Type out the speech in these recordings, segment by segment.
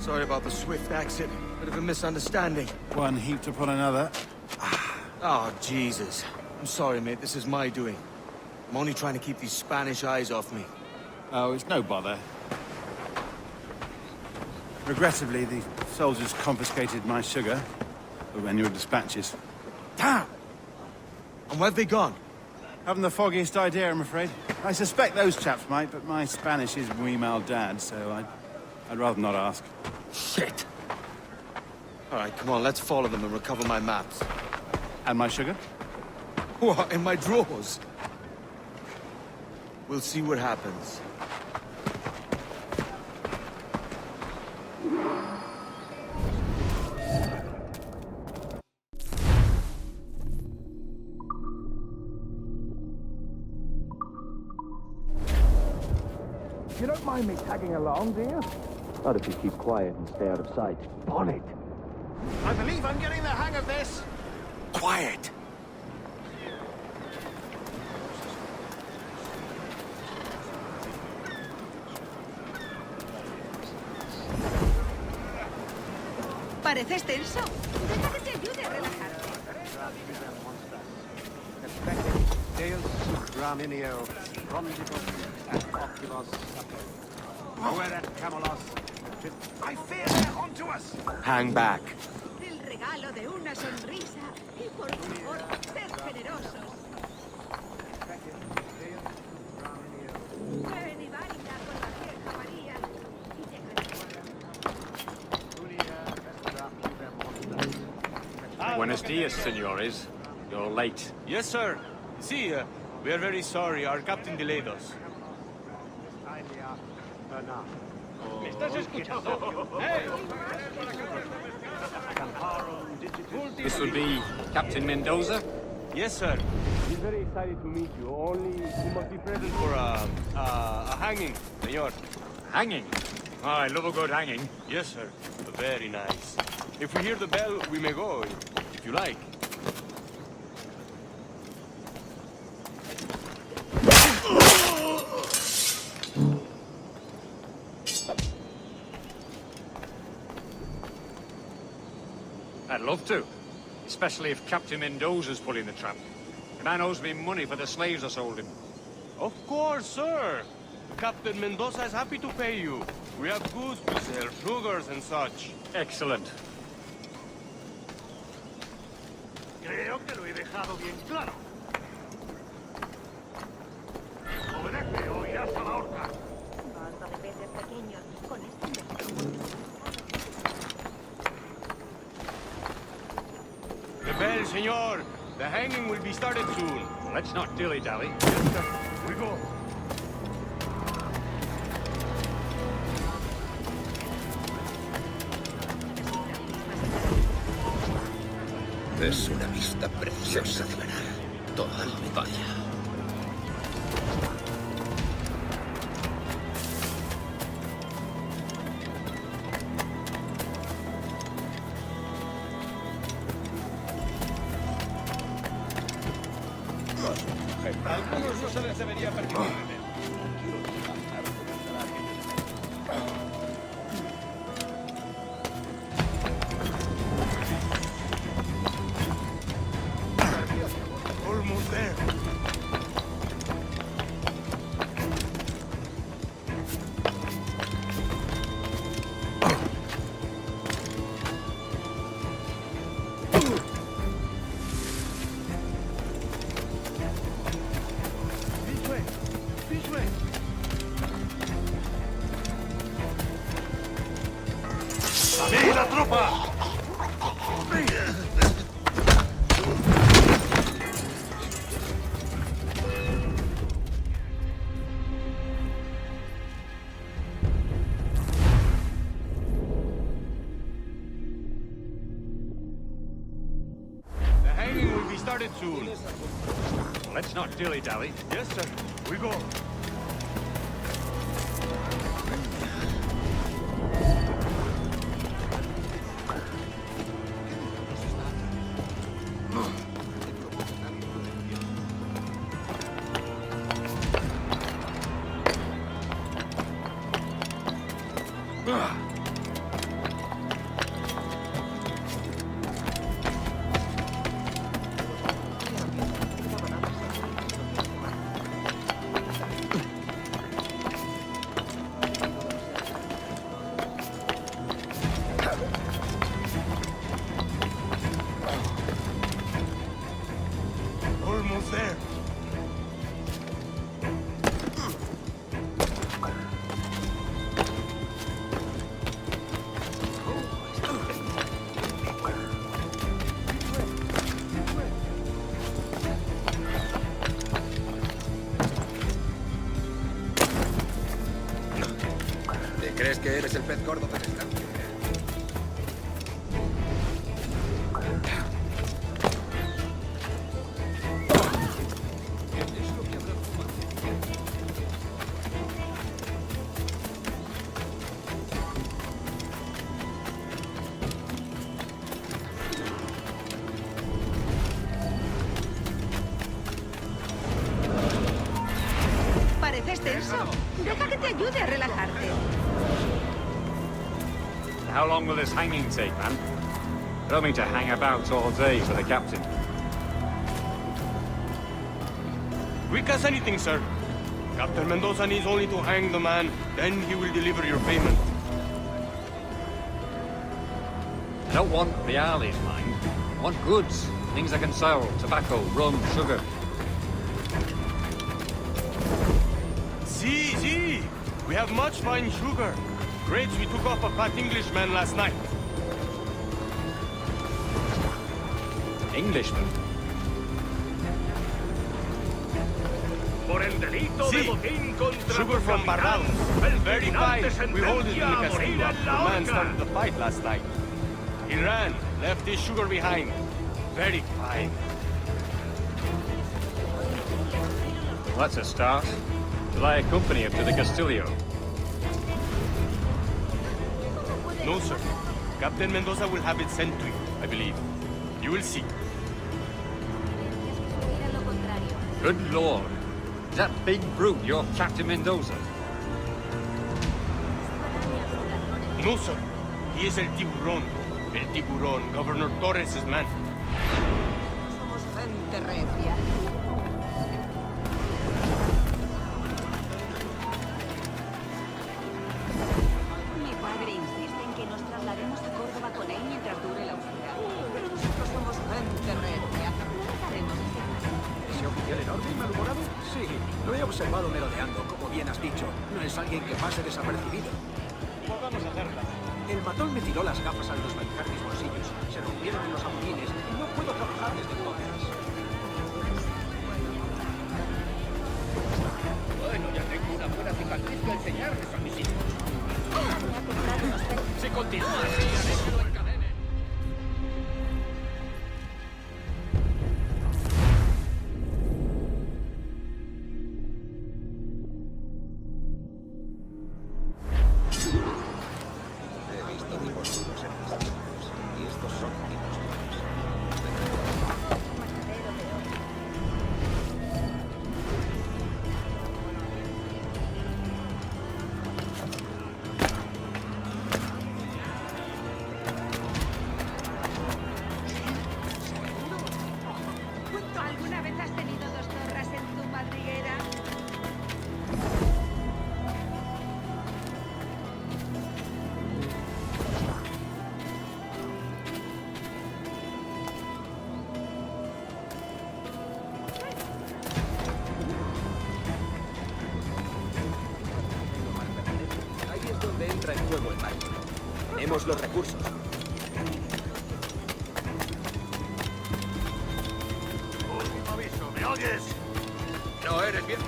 Sorry about the swift exit. Bit of a misunderstanding. One heaped upon another. Oh, Jesus. I'm sorry, mate. This is my doing. I'm only trying to keep these Spanish eyes off me. Oh, it's no bother. Regrettably, the soldiers confiscated my sugar when your dispatches. Damn! And where have they gone? Haven't the foggiest idea, I'm afraid. I suspect those chaps might, but my Spanish is wee mal dad, so I'd rather not ask. Shit! All right, come on, let's follow them and recover my maps. And my sugar? What, in my drawers? We'll see what happens. You don't mind me tagging along, do you? Not if you keep quiet and stay out of sight. On it. I believe I'm getting the hang of this. Quiet! Pareces tenso. Deja que te ayude a relajarte. I fear they're onto us. Hang back. El regalo de una sonrisa. Y por favor, sed generosos. Ven y baila con la vieja María. Y Buenos dias, senores. You're late. Yes, sir. See, we are very sorry. Our captain delayed us. This will be Captain Mendoza? Yes, sir. He's very excited to meet you. Only he must be present For a hanging, senor. Hanging? Oh, I love a good hanging. Yes, sir. Very nice. If we hear the bell, we may go, if you like. I'd love to. Especially if Captain Mendoza's pulling the trap. The man owes me money for the slaves I sold him. Of course, sir. Captain Mendoza is happy to pay you. We have goods to sell, sugars and such. Excellent. Creo que lo he dejado bien claro. Obedece o irás a la horca. bando de peces pequeños. Con esto investigamos. The bell, senor. The hanging will be started soon. Let's not dilly-dally. We go. Es una vista preciosa de ver toda la batalla. Algunos no se les debería permitir. Almost there. This way. ¡A la tropa! The hanging will be started soon. Let's not dilly-dally. Yes, sir. We go. ¿Crees que eres el pez gordo del estanque? Pareces tenso. Deja que te ayude a relajarte. How long will this hanging take, man? I don't mean to hang about all day for the captain. Quick as anything, sir. Captain Mendoza needs only to hang the man, then he will deliver your payment. I don't want reales, mind. I want goods. Things I can sell. Tobacco, rum, sugar. See. We have much fine sugar. Crates we took off a fat Englishman last night. Englishman? Por el delito de Sí. botín contra Sugar tu from capitán, Barrados. el Very tribunal fine. te We hold it in sentencia the a morir castillo. en The la man horca. started the fight last night. He ran, left his sugar behind. Very fine. That's a start. Will I accompany him to the Castillo? No, sir. Captain Mendoza will have it sent to you, I believe. You will see. Good lord. Is that big brute your Captain Mendoza? No, sir. He is el tiburón. El tiburón, Governor Torres' man. Somos gente recia. Mi padre insiste en que nos traslademos a Córdoba con él mientras dure la oscuridad. Pero nosotros somos gente recia. Haremos ese paso. ¿Ese oficial enorme y malhumorado? Sí, lo he observado merodeando, como bien has dicho. No es alguien que pase desapercibido. Podamos hacerla. El matón me tiró las gafas al desbancar mis bolsillos. Se rompieron en los apoyines y no puedo trabajar desde entonces. Bueno, ya tengo una buena cicatriz que enseñarles a mis hijos. Si continúa así, haré que lo encadenen. He visto tipos duros en mis tiempos, y estos son tipos duros. ¿Alguna vez has tenido dos zorras en tu madriguera? Ahí es donde entra en juego el barco. Tenemos los recursos. Último aviso, ¿me oyes? No eres bien.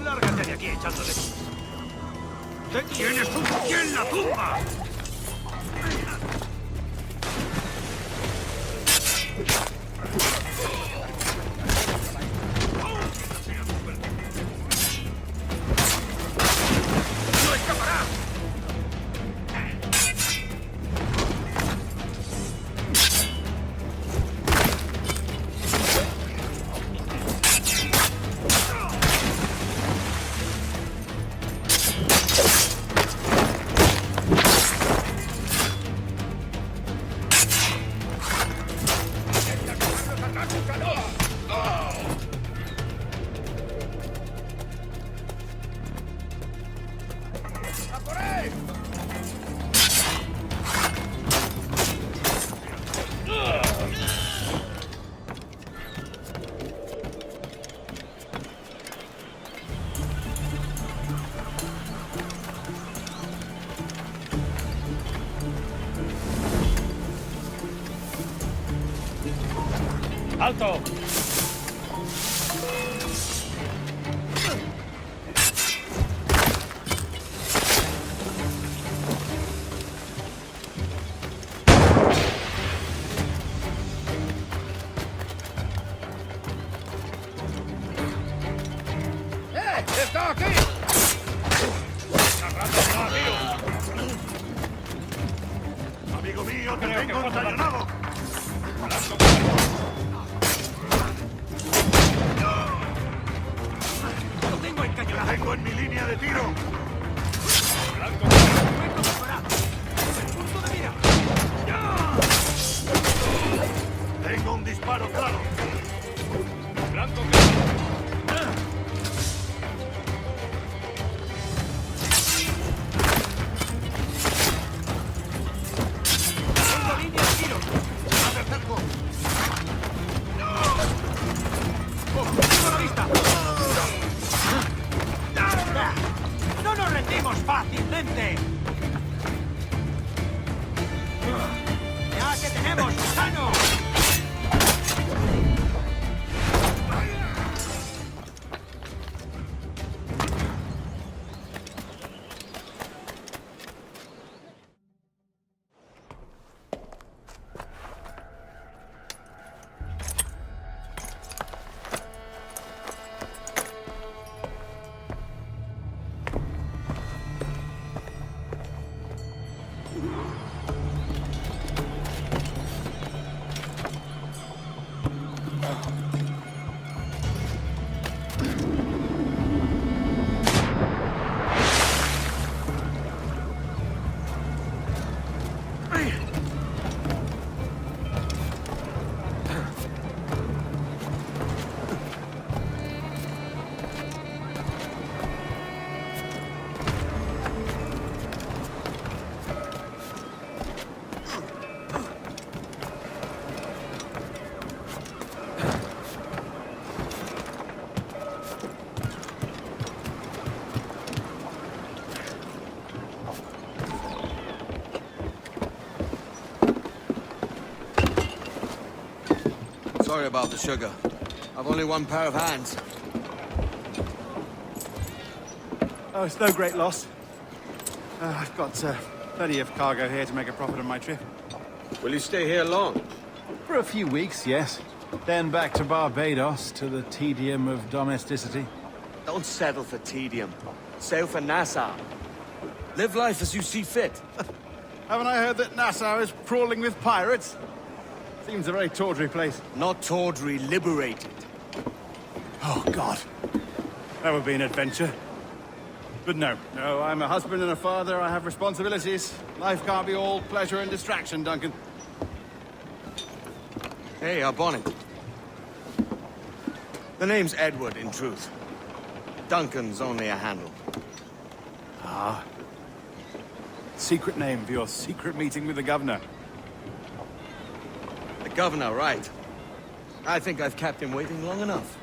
Lárgate de aquí echándole. ¡Tienes un pie en la tumba! ¡Alto! ¡Está aquí! Amigo mío, te tengo encañonado. ¡Lo tengo encañonado! Tengo en mi línea de tiro. ¡Momento de parar! ¡El punto de mira! Tengo un disparo claro. ¡Tengo línea de tiro! ¡Acerco! ¡Tengo la vista! ¡No nos rendimos fácilmente! ¡Ya que tenemos gusano! Sorry about the sugar. I've only one pair of hands. Oh, it's no great loss. I've got plenty of cargo here to make a profit on my trip. Will you stay here long? For a few weeks, yes. Then back to Barbados, to the tedium of domesticity. Don't settle for tedium. Sail for Nassau. Live life as you see fit. Haven't I heard that Nassau is crawling with pirates? Seems a very tawdry place. Not tawdry, liberated. Oh, God. That would be an adventure. But no, I'm a husband and a father. I have responsibilities. Life can't be all pleasure and distraction, Duncan. Hey, our bonnet. The name's Edward, in truth. Duncan's only a handle. Ah. Secret name for your secret meeting with the governor. The governor, right. I think I've kept him waiting long enough.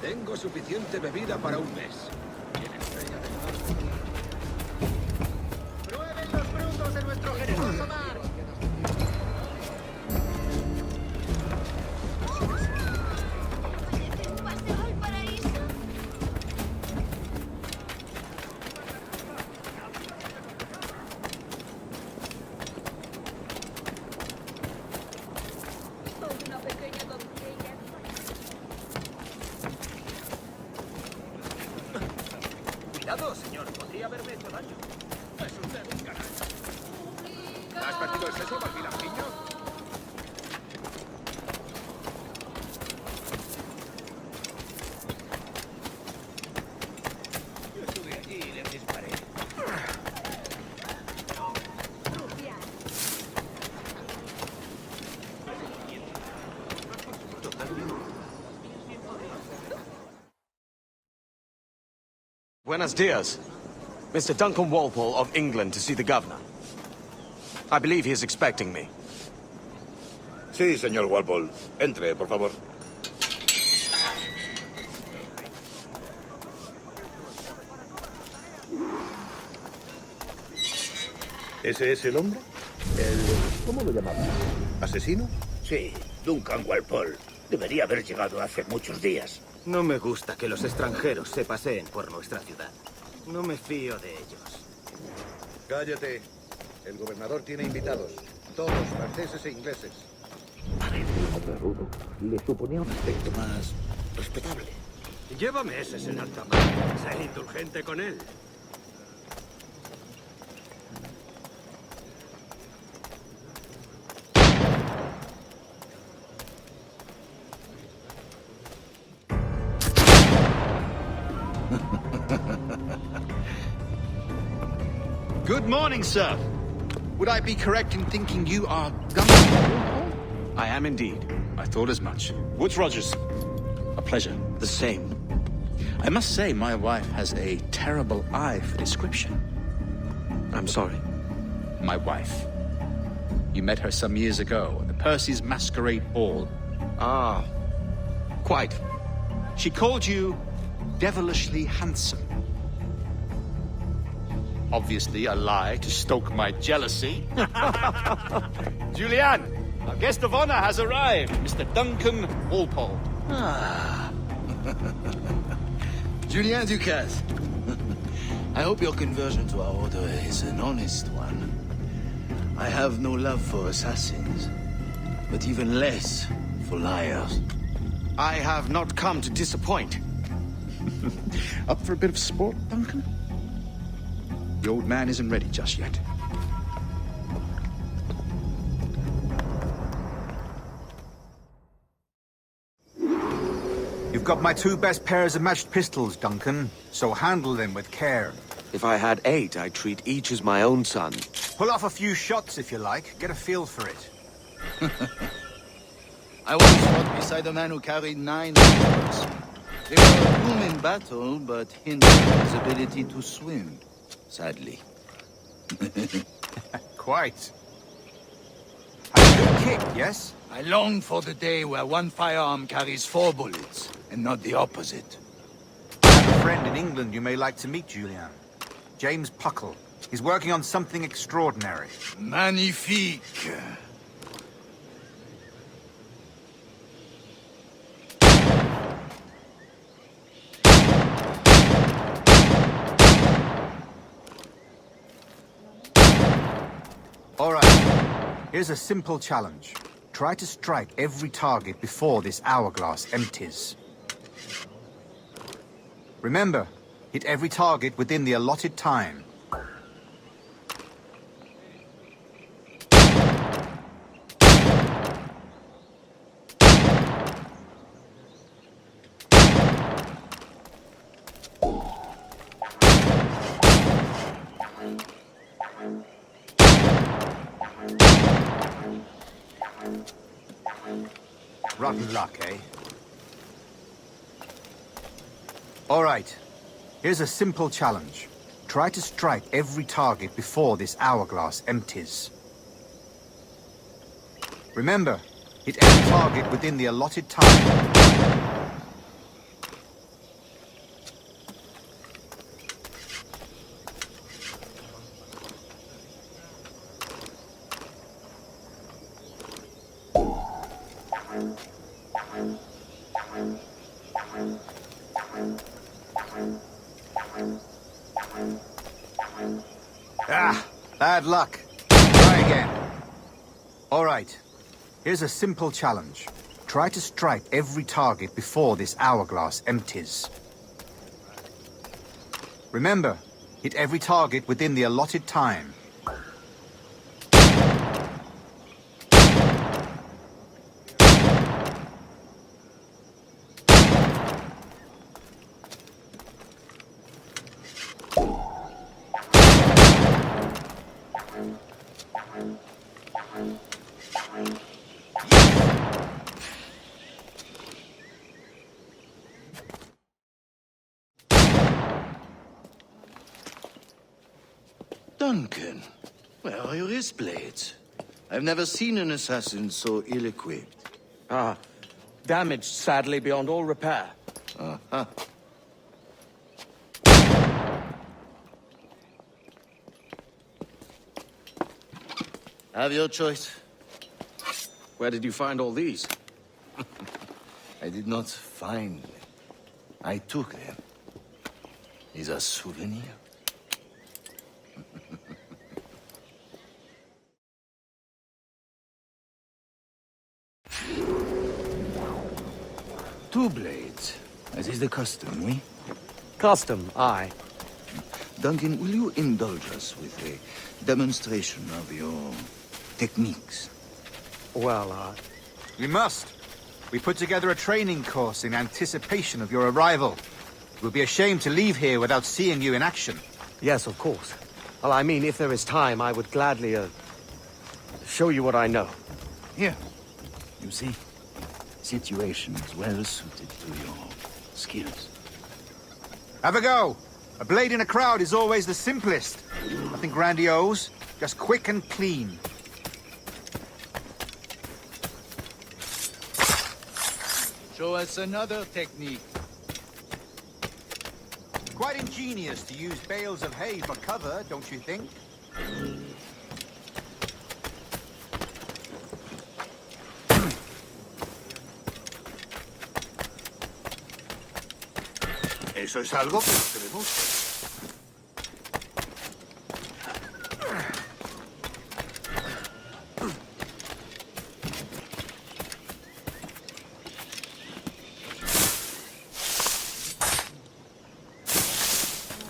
Tengo suficiente bebida para un mes. ¡Prueben los frutos de nuestro generoso mar! ¡Paseo al paraíso! Una pequeña doncella. Cuidado, señor. Podría haberme hecho daño. Es usted un canalla. ¿Has partido el seso, Malvilapiño? Yo estuve allí y les disparé. Buenos dias. Mr. Duncan Walpole of England to see the governor. I believe he is expecting me. Sí, señor Walpole. Entre, por favor. ¿Ese es el hombre? ¿Cómo lo llamamos? ¿Asesino? Sí, Duncan Walpole. Debería haber llegado hace muchos días. No me gusta que los extranjeros se paseen por nuestra ciudad. No me fío de ellos. Cállate. El gobernador tiene invitados. Todos franceses e ingleses. Parece un hombre rudo. Le suponía un aspecto más respetable. Llévame ese en alta mar. Sé indulgente con él. Good morning, sir. Would I be correct in thinking you are Governor? I am indeed. I thought as much. Woods Rogers. A pleasure. The same. I must say, my wife has a terrible eye for description. I'm sorry. My wife. You met her some years ago at the Percy's Masquerade Ball. Ah, quite. She called you devilishly handsome. Obviously a lie to stoke my jealousy. Julianne, our guest of honor has arrived, Mr. Duncan Walpole. Ah. Julien Ducasse. I hope your conversion to our order is an honest one. I have no love for assassins, but even less for liars. I have not come to disappoint. Up for a bit of sport, Duncan? The old man isn't ready just yet. You've got my 2 best pairs of matched pistols, Duncan, so handle them with care. If I had 8, I'd treat each as my own son. Pull off a few shots if you like. Get a feel for it. I once fought beside a man who carried 9 pistols. They were a boom in battle, but hindered his ability to swim. Sadly. Quite. Had a good kick, yes? I long for the day where one firearm carries 4 bullets, and not the opposite. I have a friend in England you may like to meet, Julian. James Puckle. He's working on something extraordinary. Magnifique. All right. Here's a simple challenge. Try to strike every target before this hourglass empties. Remember, hit every target within the allotted time. Rotten luck, eh? All right. Here's a simple challenge. Try to strike every target before this hourglass empties. Remember, hit every target within the allotted time. Ah, bad luck. Try again. All right. Here's a simple challenge. Try to strike every target before this hourglass empties. Remember, hit every target within the allotted time. Duncan, where are your wrist blades? I've never seen an assassin so ill-equipped. Ah, damaged sadly beyond all repair. Uh-huh. Have your choice. Where did you find all these? I did not find them. I took them. These are souvenirs. Two blades, as is the custom, we? Custom, aye. Duncan, will you indulge us with a demonstration of your techniques? Well, We must. We put together a training course in anticipation of your arrival. It would be a shame to leave here without seeing you in action. yes, of course. Well, I mean, if there is time, I would gladly, show you what I know. Here. You see? Situation is well suited to your skills. Have a go. A blade in a crowd is always the simplest. Nothing grandiose, just quick and clean. Show us another technique. Quite ingenious to use bales of hay for cover, don't you think? Eso es algo que no se ve mucho.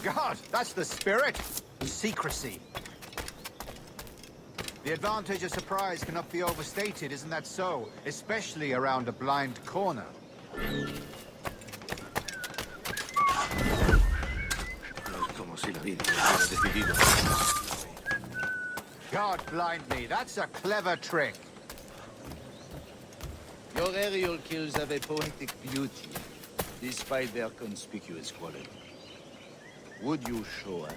God, that's the spirit. Secrecy. The advantage of surprise cannot be overstated, isn't that so? Especially around a blind corner. Como si la vida hubiera decidido. God blind me, that's a clever trick. Your aerial kills have a poetic beauty, despite their conspicuous quality. Would you show us?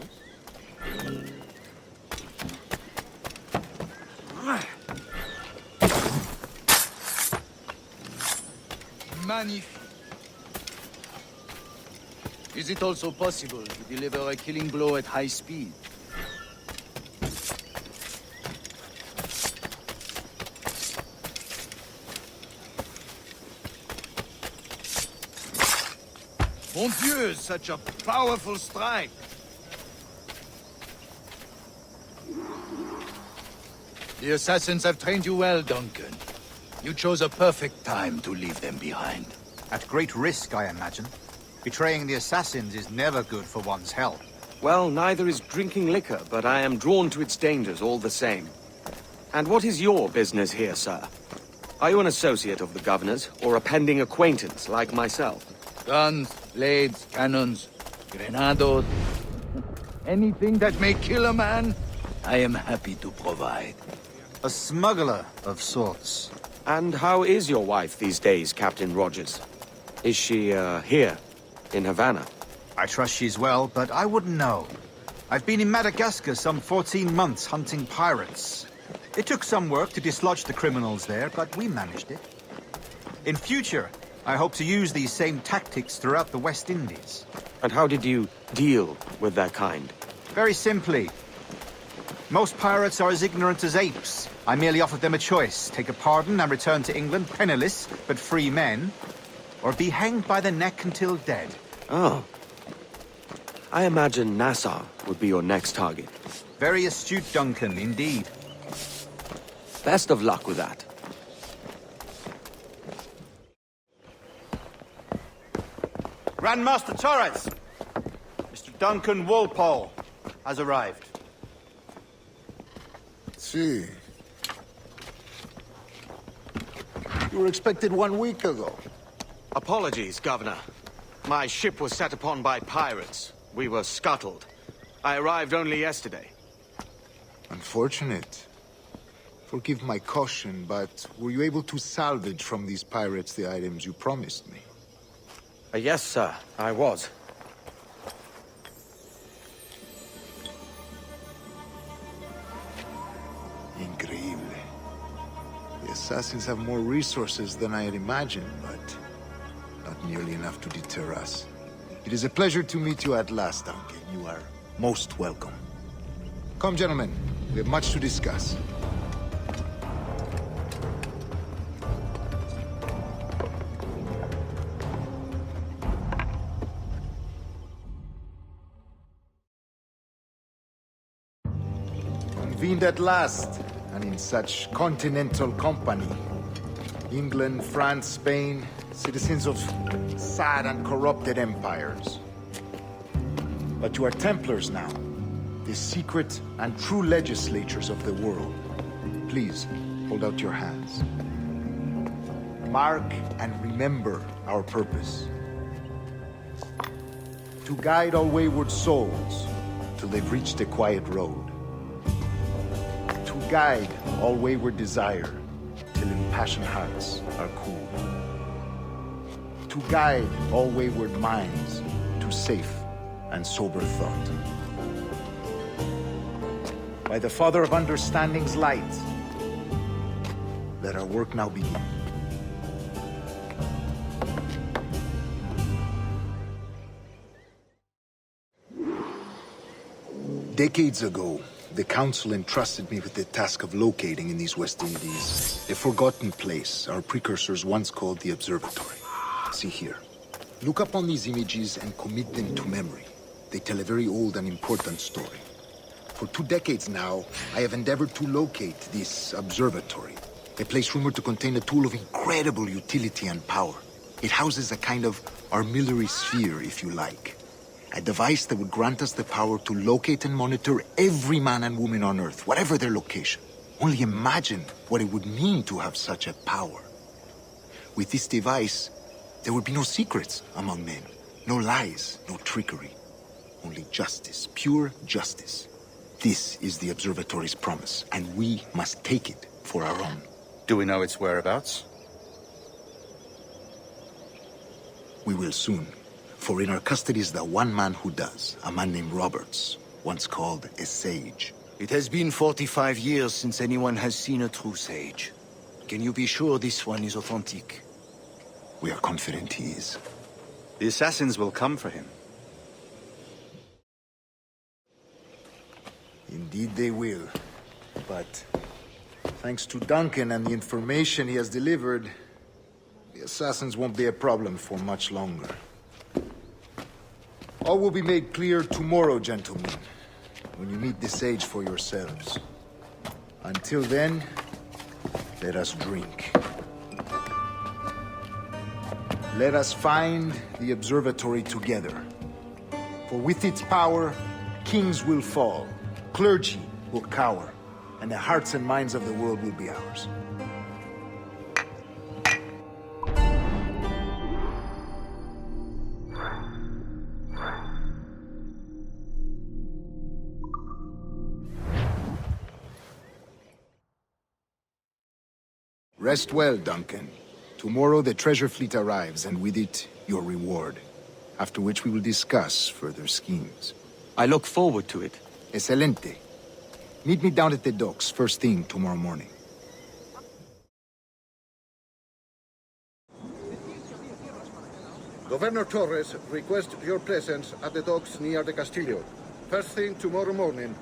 Magnifique. Is it also possible to deliver a killing blow at high speed? Mon Dieu, such a powerful strike! The assassins have trained you well, Duncan. You chose a perfect time to leave them behind. At great risk, I imagine. Betraying the assassins is never good for one's health. Well, neither is drinking liquor, but I am drawn to its dangers all the same. And what is your business here, sir? Are you an associate of the governor's, or a pending acquaintance like myself? Guns, blades, cannons, grenados. Anything that may kill a man, I am happy to provide. A smuggler of sorts. And how is your wife these days, Captain Rogers? Is she, here, in Havana? I trust she's well, but I wouldn't know. I've been in Madagascar some 14 months hunting pirates. It took some work to dislodge the criminals there, but we managed it. In future, I hope to use these same tactics throughout the West Indies. And how did you deal with that kind? Very simply. Most pirates are as ignorant as apes. I merely offered them a choice. Take a pardon and return to England penniless, but free men. Or be hanged by the neck until dead. Oh. I imagine Nassau would be your next target. Very astute, Duncan, indeed. Best of luck with that. Grandmaster Torres! Mr. Duncan Walpole has arrived. Sí. You were expected 1 week ago. Apologies, Governor. My ship was set upon by pirates. We were scuttled. I arrived only yesterday. Unfortunate. Forgive my caution, but were you able to salvage from these pirates the items you promised me? Yes, sir, I was. assassins have more resources than I had imagined, but not nearly enough to deter us. It is a pleasure to meet you at last, Duncan. You are most welcome. Come, gentlemen. We have much to discuss. Convened at last, and in such continental company. England, France, Spain, citizens of sad and corrupted empires. But you are Templars now, the secret and true legislators of the world. Please, hold out your hands. Mark and remember our purpose. To guide all wayward souls till they've reached a quiet road. To guide all wayward desire till impassioned hearts are cool. To guide all wayward minds to safe and sober thought. By the Father of Understanding's light, let our work now begin. Decades ago, the Council entrusted me with the task of locating in these West Indies a forgotten place our precursors once called the Observatory. See here. Look up on these images and commit them to memory. They tell a very old and important story. For 2 decades now, I have endeavored to locate this observatory, a place rumored to contain a tool of incredible utility and power. It houses a kind of armillary sphere, if you like. A device that would grant us the power to locate and monitor every man and woman on Earth, whatever their location. Only imagine what it would mean to have such a power. With this device, there would be no secrets among men, no lies, no trickery. Only justice, pure justice. This is the Observatory's promise, and we must take it for our own. Do we know its whereabouts? We will soon. For in our custody is the one man who does, a man named Roberts, once called a sage. It has been 45 years since anyone has seen a true sage. Can you be sure this one is authentic? We are confident he is. The assassins will come for him. Indeed they will. But thanks to Duncan and the information he has delivered, the assassins won't be a problem for much longer. All will be made clear tomorrow, gentlemen, when you meet the sage for yourselves. Until then, let us drink. Let us find the observatory together. For with its power, kings will fall, clergy will cower, and the hearts and minds of the world will be ours. Rest well, Duncan. Tomorrow the treasure fleet arrives, and with it, your reward. After which we will discuss further schemes. I look forward to it. Excelente. Meet me down at the docks first thing tomorrow morning. Governor Torres requests your presence at the docks near the Castillo. First thing tomorrow morning.